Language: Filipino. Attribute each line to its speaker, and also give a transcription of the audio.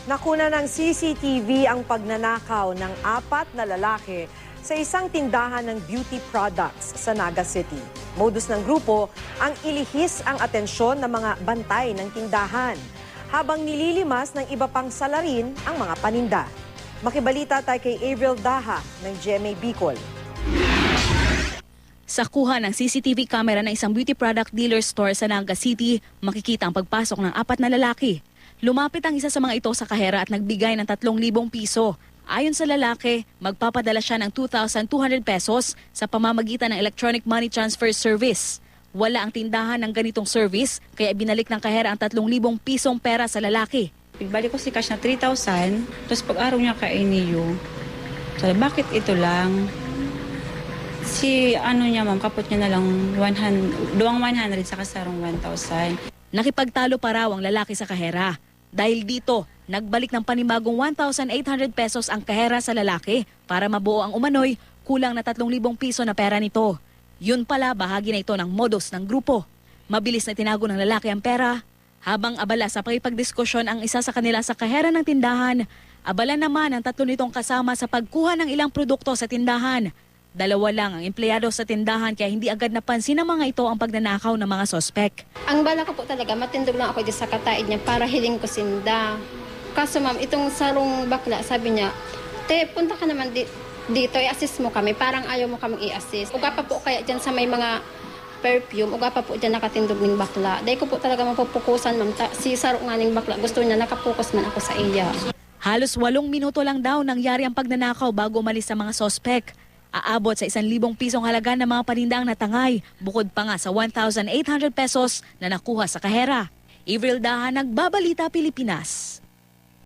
Speaker 1: Nakuna ng CCTV ang pagnanakaw ng 4 na lalaki sa isang tindahan ng beauty products sa Naga City. Modus ng grupo ang ilihis ang atensyon ng mga bantay ng tindahan habang nililimas ng iba pang salarin ang mga paninda. Makibalita tayo kay Avril Daha ng GMA Bicol.
Speaker 2: Sa kuha ng CCTV camera ng isang beauty product dealer store sa Naga City, makikita ang pagpasok ng 4 na lalaki. Lumapit ang isa sa mga ito sa kahera at nagbigay ng 3,000 piso. Ayon sa lalaki, magpapadala siya ng 2,200 pesos sa pamamagitan ng electronic money transfer service. Wala ang tindahan ng ganitong service, kaya binalik ng kahera ang 3,000 pisong pera sa lalaki.
Speaker 3: Balik ko si cash na 3,000, tapos pag-araw niya kay Niyo, sabi, bakit ito lang? Si niya ma'am, kapot niya na lang 100 saka sarong 1,000.
Speaker 2: Nakipagtalo pa raw ang lalaki sa kahera. Dahil dito, nagbalik ng panibagong 1,800 pesos ang kahera sa lalaki para mabuo ang umano'y kulang na 3,000 piso na pera nito. Yun pala bahagi na ito ng modus ng grupo. Mabilis na tinago ng lalaki ang pera. Habang abala sa pakipagdiskusyon ang isa sa kanila sa kahera ng tindahan, abala naman ang 3 nitong kasama sa pagkuha ng ilang produkto sa tindahan. 2 lang ang empleyado sa tindahan kaya hindi agad napansin ng mga ito ang pagnanakaw ng mga sospek.
Speaker 4: Ang bala ko po talaga, matindog lang ako sa kataid niya para hiling ko sinda. Kaso ma'am, itong sarong bakla, sabi niya, te, punta ka naman dito, i-assist mo kami. Parang ayaw mo kaming i-assist. Uga pa po kaya dyan sa may mga perfume, uga pa po dyan nakatindog ng bakla. Dahil ko po talaga mapupukusan, ma'am. Si sarong nga ng bakla, gusto niya, nakapokus man ako sa iya.
Speaker 2: Halos 8 minuto lang daw nangyari ang pagnanakaw bago umalis sa mga sospek. Aabot sa 1,000 pisong halaga ng mga panindang natangay, bukod pa nga sa 1,800 pesos na nakuha sa kahera. Avril Daha, Nagbabalita, Pilipinas.